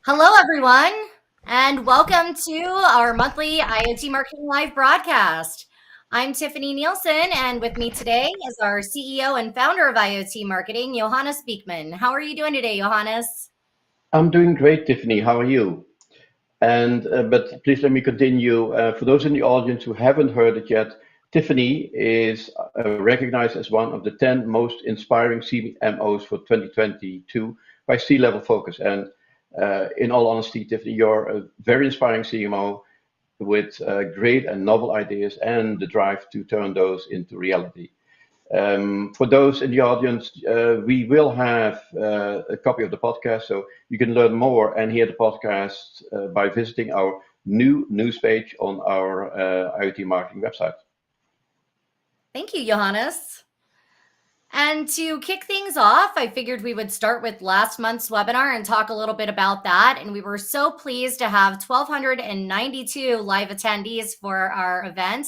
Hello, everyone, and welcome to our monthly IoT Marketing Live broadcast. I'm Tiffani Neilson, and with me today is our CEO and founder of IoT Marketing, Johannes Beekman. How are you doing today, Johannes? I'm doing great, Tiffany. How are you? And but please let me continue. For those in the audience who haven't heard it yet, Tiffany is recognized as one of the 10 most inspiring CMOs for 2022 by C-Level Focus. And in all honesty, Tiffany, you're a very inspiring CMO with great and novel ideas and the drive to turn those into reality. For those in the audience, we will have a copy of the podcast, so you can learn more and hear the podcast by visiting our new news page on our IoT marketing website. Thank you, Johannes. And to kick things off, I figured we would start with last month's webinar and talk a little bit about that. And we were so pleased to have 1,292 live attendees for our event.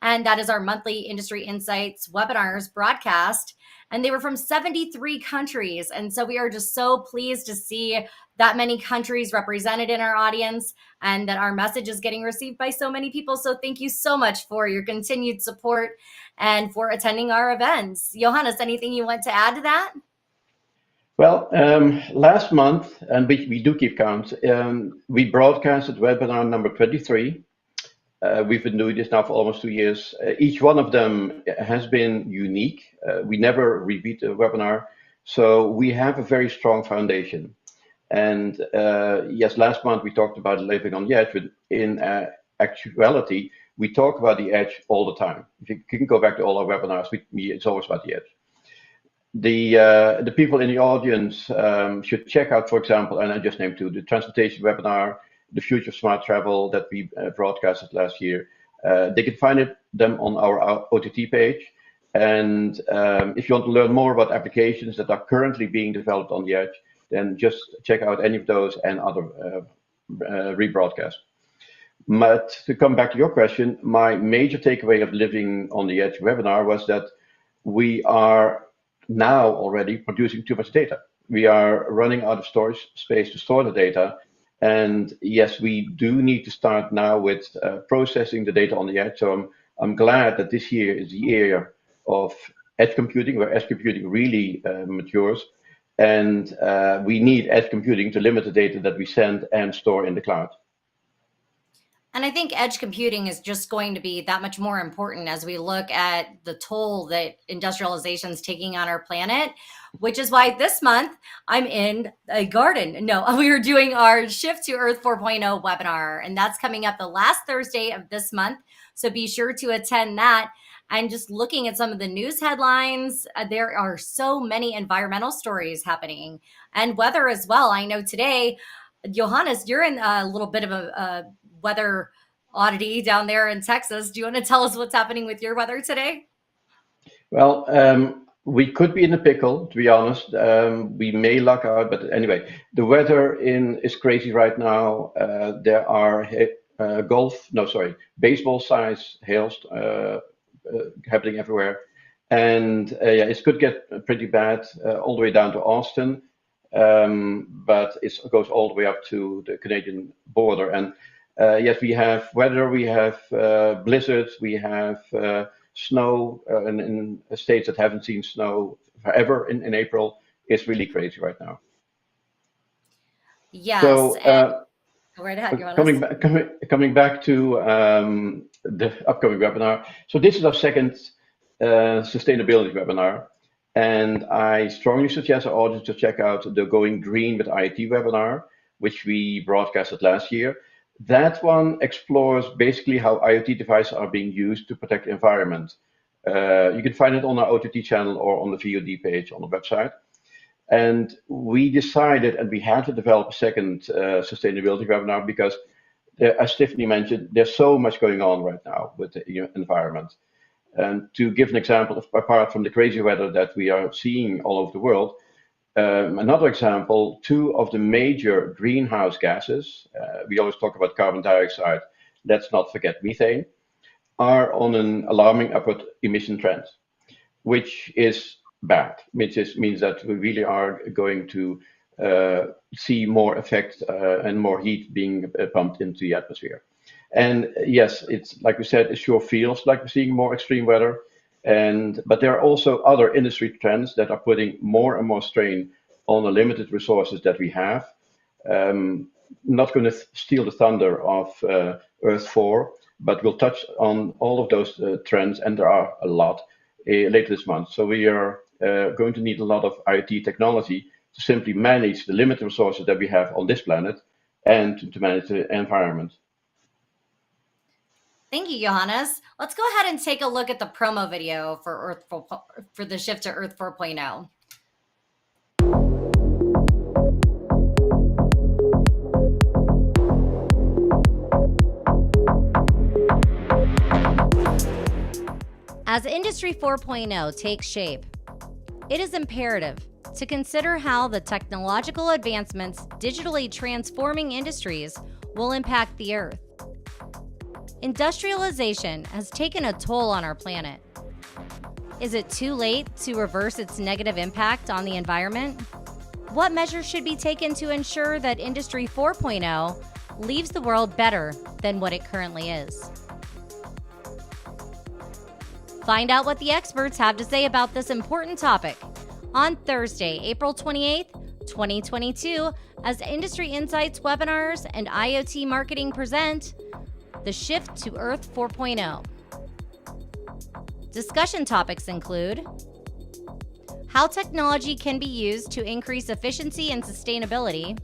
And that is our monthly Industry Insights webinars broadcast. And they were from 73 countries. And so we are just so pleased to see that many countries represented in our audience and that our message is getting received by so many people. So thank you so much for your continued support and for attending our events. Johannes, anything you want to add to that? Well, last month, and we do keep count, we broadcasted webinar number 23. We've been doing this now for almost 2 years. Each one of them has been unique. We never repeat a webinar. So we have a very strong foundation. And yes, last month we talked about living on the edge, but in actuality, we talk about the edge all the time. If you can go back to all our webinars, it's always about the edge. The people in the audience should check out, for example, and I just named two, the transportation webinar, the future of smart travel that we broadcasted last year. They can find them on our OTT page. And if you want to learn more about applications that are currently being developed on the edge, then just check out any of those and other rebroadcasts. But to come back to your question, my major takeaway of Living on the Edge webinar was that we are now already producing too much data. We are running out of storage space to store the data. And yes, we do need to start now with processing the data on the edge. So I'm glad that this year is the year of edge computing, where edge computing really matures. And we need edge computing to limit the data that we send and store in the cloud. And I think edge computing is just going to be that much more important as we look at the toll that industrialization is taking on our planet, which is why this month I'm in a garden. No, we are doing our Shift to Earth 4.0 webinar, and that's coming up the last Thursday of this month. So be sure to attend that. And just looking at some of the news headlines, there are so many environmental stories happening and weather as well. I know today, Johannes, you're in a little bit of a weather oddity down there in Texas. Do you want to tell us what's happening with your weather today? Well, we could be in a pickle, to be honest. We may luck out, but anyway, the weather is crazy right now. There are baseball size hails happening everywhere. And yeah, it could get pretty bad all the way down to Austin, but it goes all the way up to the Canadian border. And yes, we have weather, we have blizzards, we have snow in states that haven't seen snow forever in April. It's really crazy right now. Yes. So Go right ahead, coming Johannes. back, coming back to the upcoming webinar. So this is our second sustainability webinar, and I strongly suggest our audience to check out the Going Green with IoT webinar, which we broadcasted last year. That one explores basically how IoT devices are being used to protect the environment. You can find it on our OTT channel or on the VOD page on the website. And we decided, and we had to develop a second sustainability webinar because, as Tiffany mentioned, there's so much going on right now with the environment. And to give an example, apart from the crazy weather that we are seeing all over the world, another example, two of the major greenhouse gases, we always talk about carbon dioxide, let's not forget methane, are on an alarming upward emission trend, which is bad, which means that we really are going to see more effect and more heat being pumped into the atmosphere. And yes, it's like we said, it sure feels like we're seeing more extreme weather. But there are also other industry trends that are putting more and more strain on the limited resources that we have. Not going to steal the thunder of Earth 4, but we'll touch on all of those trends, and there are a lot later this month. So we are going to need a lot of IoT technology to simply manage the limited resources that we have on this planet and to manage the environment. Thank you, Johannes. Let's go ahead and take a look at the promo video for the shift to Earth 4.0. As Industry 4.0 takes shape, it is imperative to consider how the technological advancements digitally transforming industries will impact the Earth. Industrialization has taken a toll on our planet. Is it too late to reverse its negative impact on the environment? What measures should be taken to ensure that Industry 4.0 leaves the world better than what it currently is? Find out what the experts have to say about this important topic on Thursday, April 28th, 2022, as Industry Insights webinars and IoT Marketing present The Shift to Earth 4.0. Discussion topics include how technology can be used to increase efficiency and sustainability,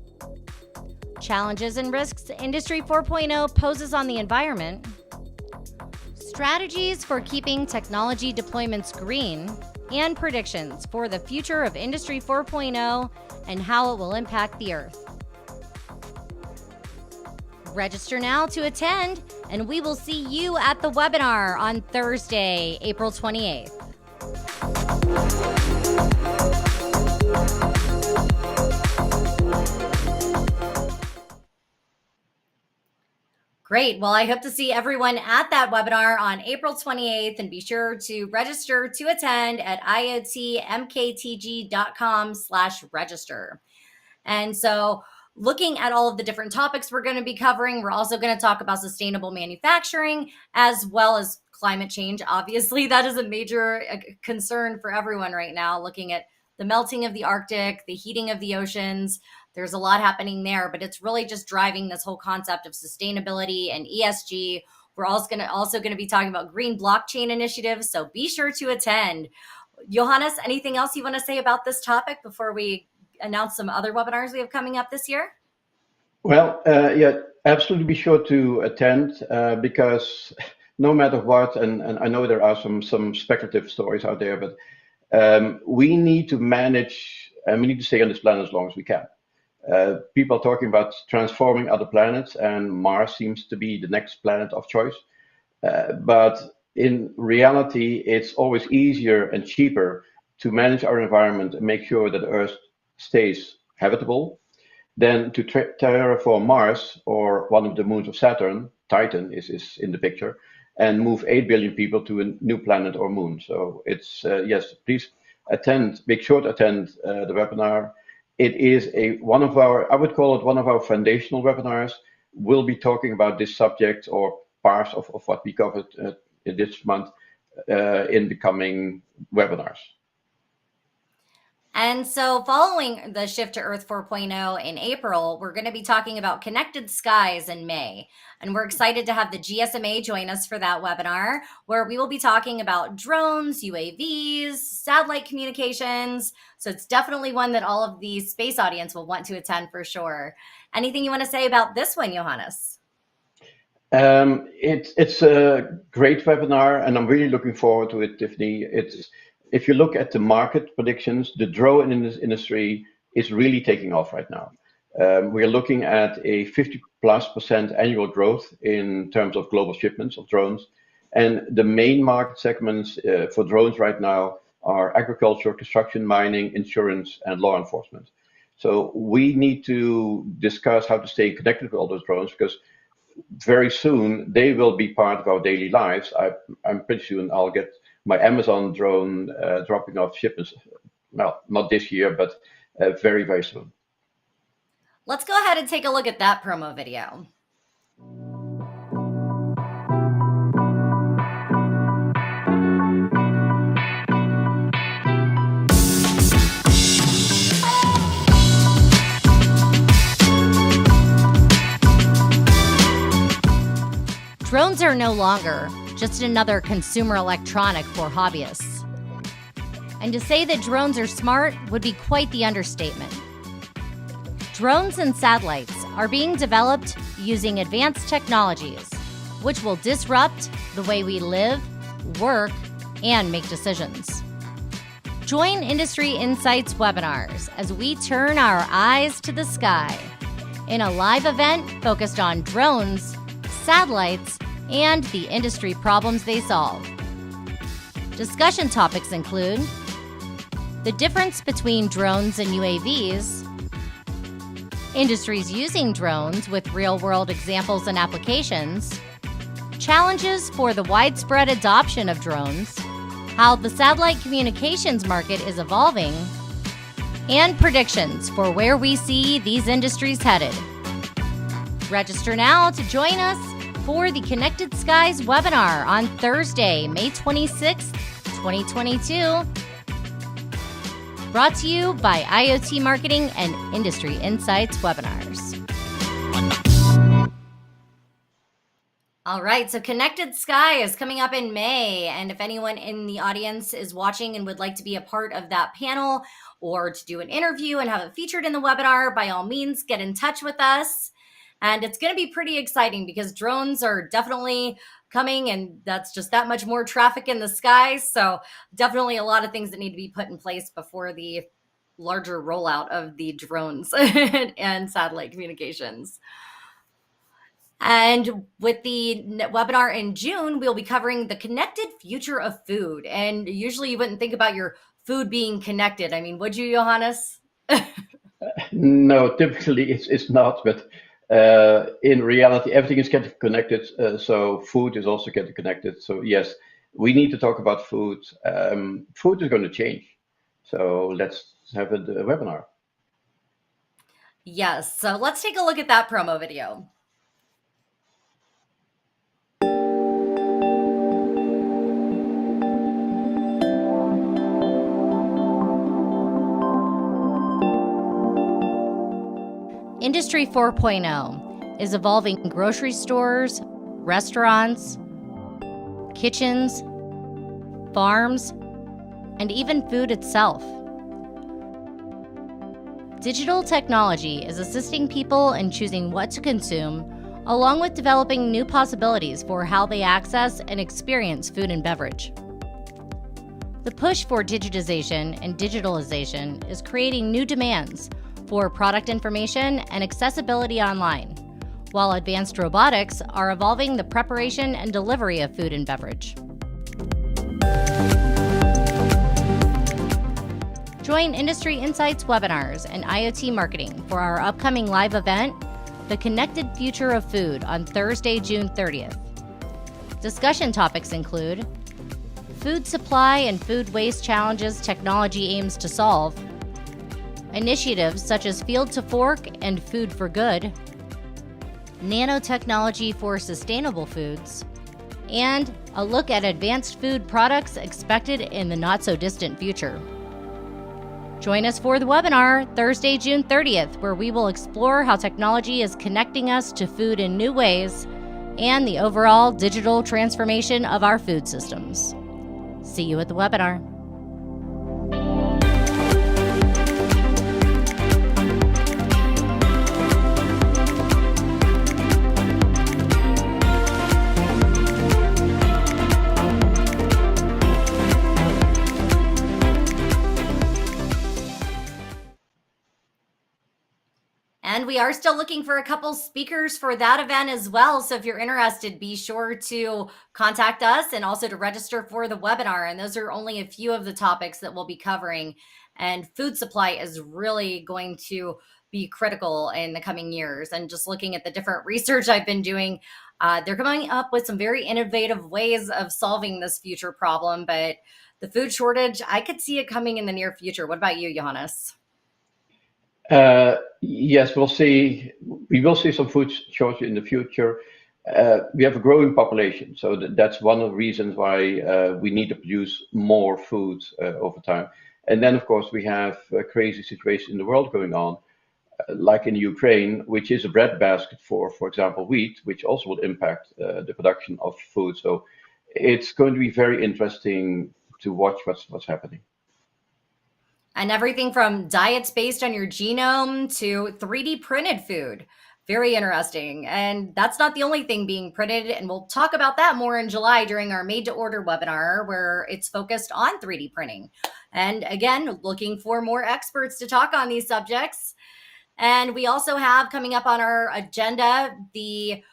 challenges and risks Industry 4.0 poses on the environment, strategies for keeping technology deployments green, and predictions for the future of Industry 4.0 and how it will impact the Earth. Register now to attend, and we will see you at the webinar on Thursday, April 28th. Great. Well, I hope to see everyone at that webinar on April 28th, and be sure to register to attend at iotmktg.com/register. And so, looking at all of the different topics we're going to be covering, we're also going to talk about sustainable manufacturing as well as climate change. Obviously, that is a major concern for everyone right now, looking at the melting of the Arctic, the heating of the oceans. There's a lot happening there, but it's really just driving this whole concept of sustainability and ESG. We're also going to be talking about green blockchain initiatives, so be sure to attend. Johannes, anything else you want to say about this topic before we announce some other webinars we have coming up this year? Well, yeah, absolutely be sure to attend because no matter what, and I know there are some speculative stories out there, but we need to manage and we need to stay on this planet as long as we can. People are talking about transforming other planets, and Mars seems to be the next planet of choice. But in reality, it's always easier and cheaper to manage our environment and make sure that Earth stays habitable than to terraform Mars or one of the moons of Saturn. Titan is in the picture, and move 8 billion people to a new planet or moon. So it's, yes, please attend, make sure to attend the webinar. It is one of our, I would call it one of our foundational webinars. We'll be talking about this subject or parts of what we covered this month in the coming webinars. And so, following the shift to Earth 4.0 in April, we're going to be talking about connected skies in May. And we're excited to have the GSMA join us for that webinar, where we will be talking about drones, UAVs, satellite communications. So it's definitely one that all of the space audience will want to attend for sure. Anything you want to say about this one, Johannes? It's a great webinar, and I'm really looking forward to it, Tiffany. If you look at the market predictions, the drone industry is really taking off right now. We're looking at a 50+% annual growth in terms of global shipments of drones. And the main market segments for drones right now are agriculture, construction, mining, insurance, and law enforcement. So we need to discuss how to stay connected with all those drones, because very soon they will be part of our daily lives. I'm pretty soon I'll get my Amazon drone dropping off shipments. Well, not this year, but very, very soon. Let's go ahead and take a look at that promo video. Drones are no longer just another consumer electronic for hobbyists. And to say that drones are smart would be quite the understatement. Drones and satellites are being developed using advanced technologies, which will disrupt the way we live, work, and make decisions. Join Industry Insights webinars as we turn our eyes to the sky in a live event focused on drones, satellites, and the industry problems they solve. Discussion topics include the difference between drones and UAVs, industries using drones with real-world examples and applications, challenges for the widespread adoption of drones, how the satellite communications market is evolving, and predictions for where we see these industries headed. Register now to join us for the Connected Skies webinar on Thursday, May 26th, 2022. Brought to you by IoT Marketing and Industry Insights webinars. All right, so Connected Sky is coming up in May. And if anyone in the audience is watching and would like to be a part of that panel or to do an interview and have it featured in the webinar, by all means, get in touch with us. And it's going to be pretty exciting because drones are definitely coming, and that's just that much more traffic in the sky. So definitely a lot of things that need to be put in place before the larger rollout of the drones and satellite communications. And with the webinar in June, we'll be covering the connected future of food. And usually you wouldn't think about your food being connected. I mean, would you, Johannes? No, typically it's not, but in reality, everything is getting connected. So food is also getting connected. So yes, we need to talk about food. Food is going to change. So let's have a webinar. Yes. So let's take a look at that promo video. Industry 4.0 is evolving grocery stores, restaurants, kitchens, farms, and even food itself. Digital technology is assisting people in choosing what to consume, along with developing new possibilities for how they access and experience food and beverage. The push for digitization and digitalization is creating new demands for product information and accessibility online, while advanced robotics are evolving the preparation and delivery of food and beverage. Join Industry Insights webinars and IoT Marketing for our upcoming live event, The Connected Future of Food, on Thursday, June 30th. Discussion topics include food supply and food waste challenges technology aims to solve, initiatives such as Field to Fork and Food for Good, nanotechnology for sustainable foods, and a look at advanced food products expected in the not-so-distant future. Join us for the webinar Thursday, June 30th, where we will explore how technology is connecting us to food in new ways and the overall digital transformation of our food systems. See you at the webinar. And we are still looking for a couple speakers for that event as well. So if you're interested, be sure to contact us and also to register for the webinar. And those are only a few of the topics that we'll be covering. And food supply is really going to be critical in the coming years. And just looking at the different research I've been doing, they're coming up with some very innovative ways of solving this future problem. But the food shortage, I could see it coming in the near future. What about you, Johannes? Yes, we'll see. We will see some food shortage in the future. We have a growing population, so that's one of the reasons why we need to produce more food over time. And then, of course, we have a crazy situation in the world going on, like in Ukraine, which is a breadbasket for example, wheat, which also will impact the production of food. So it's going to be very interesting to watch what's happening. And everything from diets based on your genome to 3D printed food. Very interesting. And that's not the only thing being printed. And we'll talk about that more in July during our Made to Order webinar, where it's focused on 3D printing. And again, looking for more experts to talk on these subjects. And we also have coming up on our agenda the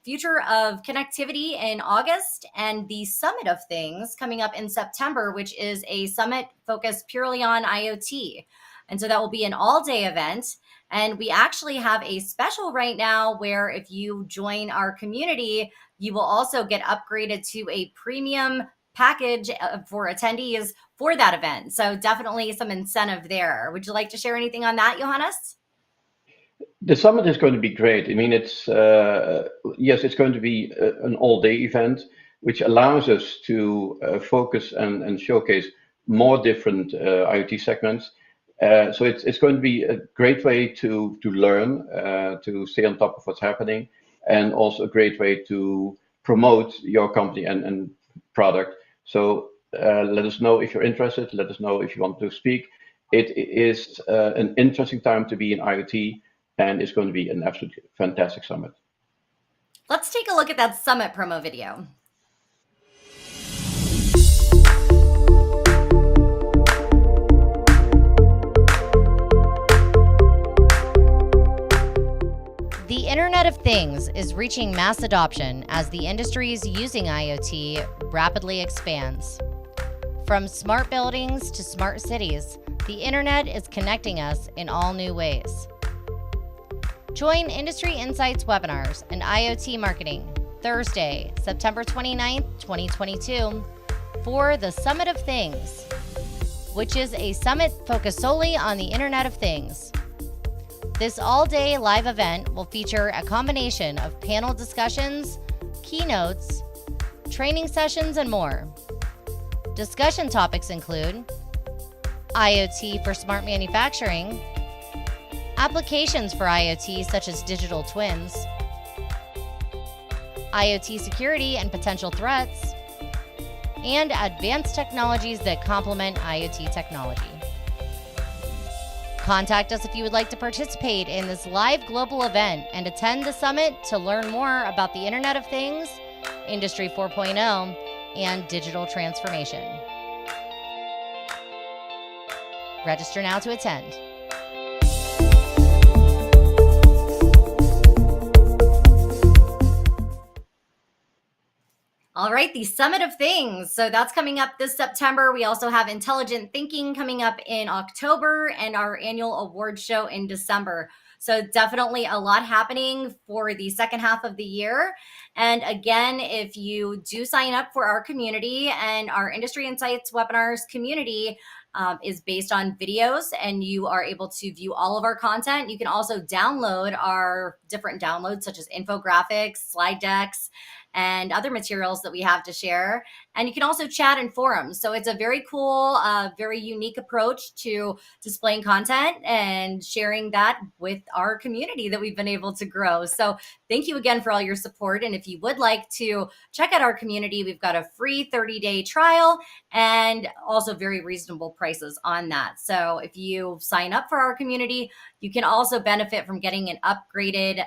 future of connectivity in August, and the Summit of Things coming up in September, which is a summit focused purely on IoT. And so that will be an all-day event. And we actually have a special right now where if you join our community, you will also get upgraded to a premium package for attendees for that event. So definitely some incentive there. Would you like to share anything on that, Johannes? The summit is going to be great. I mean, it's yes, it's going to be an all-day event, which allows us to focus and showcase more different IoT segments. So it's going to be a great way to learn, to stay on top of what's happening, and also a great way to promote your company and product. So let us know if you're interested. Let us know if you want to speak. It is an interesting time to be in IoT, and it's going to be an absolutely fantastic summit. Let's take a look at that summit promo video. The Internet of Things is reaching mass adoption as the industries using IoT rapidly expands. From smart buildings to smart cities, the Internet is connecting us in all new ways. Join Industry Insights webinars and IoT Marketing Thursday, September 29th, 2022 for the Summit of Things, which is a summit focused solely on the Internet of Things. This all-day live event will feature a combination of panel discussions, keynotes, training sessions, and more. Discussion topics include IoT for smart manufacturing, applications for IoT such as digital twins, IoT security and potential threats, and advanced technologies that complement IoT technology. Contact us if you would like to participate in this live global event and attend the summit to learn more about the Internet of Things, Industry 4.0, and digital transformation. Register now to attend. All right, the Summit of Things. So that's coming up this September. We also have Intelligent Thinking coming up in October and our annual award show in December. So definitely a lot happening for the second half of the year. And again, if you do sign up for our community, and our Industry Insights webinars community is based on videos, and you are able to view all of our content. You can also download our different downloads such as infographics, slide decks, and other materials that we have to share. And you can also chat in forums. So it's a very cool, very unique approach to displaying content and sharing that with our community that we've been able to grow. So thank you again for all your support. And if you would like to check out our community, we've got a free 30-day trial and also very reasonable prices on that. So if you sign up for our community, you can also benefit from getting an upgraded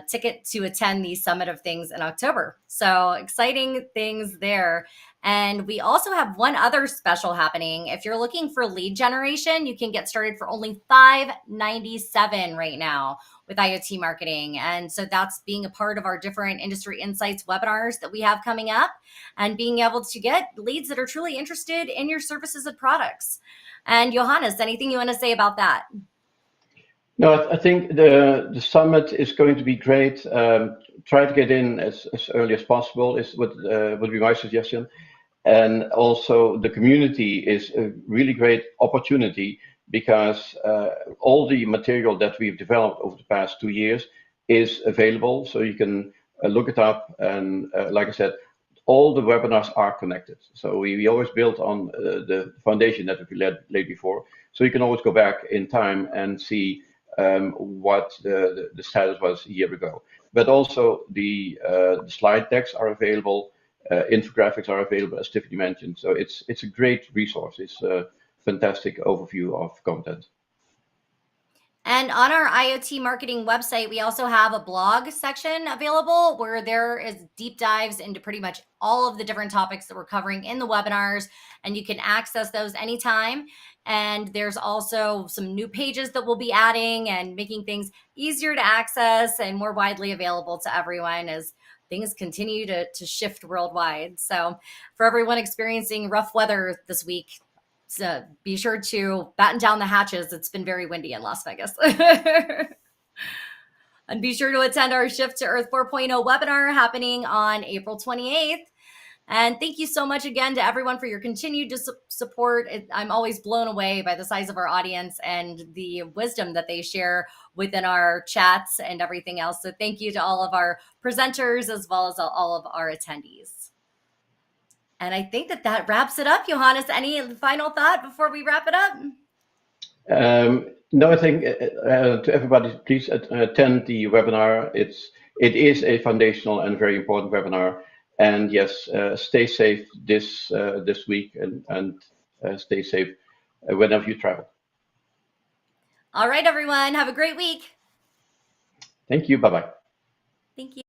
ticket to attend the Summit of Things in October. So exciting things there. And we also have one other special happening. If you're looking for lead generation, you can get started for only $597 right now with IoT Marketing. And so that's being a part of our different Industry Insights webinars that we have coming up, and being able to get leads that are truly interested in your services and products. And Johannes, anything you want to say about that? No, I think the summit is going to be great. Try to get in as early as possible is would be my suggestion. And also the community is a really great opportunity because all the material that we've developed over the past 2 years is available, so you can look it up. And like I said, all the webinars are connected. So we always build on the foundation that we laid before. So you can always go back in time and see what the status was a year ago. But also the slide decks are available, infographics are available, as Tiffany mentioned. So it's a great resource. It's a fantastic overview of content. And on our IoT marketing website, we also have a blog section available where there is deep dives into pretty much all of the different topics that we're covering in the webinars, and you can access those anytime. And there's also some new pages that we'll be adding and making things easier to access and more widely available to everyone as things continue to shift worldwide. So for everyone experiencing rough weather this week, so be sure to batten down the hatches. It's been very windy in Las Vegas. And be sure to attend our Shift to Earth 4.0 webinar happening on April 28th. And thank you so much again to everyone for your continued support. I'm always blown away by the size of our audience and the wisdom that they share within our chats and everything else. So thank you to all of our presenters as well as all of our attendees. And I think that wraps it up. Johannes, any final thought before we wrap it up? No, I think to everybody, please attend the webinar. It is a foundational and very important webinar. And yes, stay safe this week and stay safe whenever you travel. All right, everyone. Have a great week. Thank you. Bye-bye. Thank you.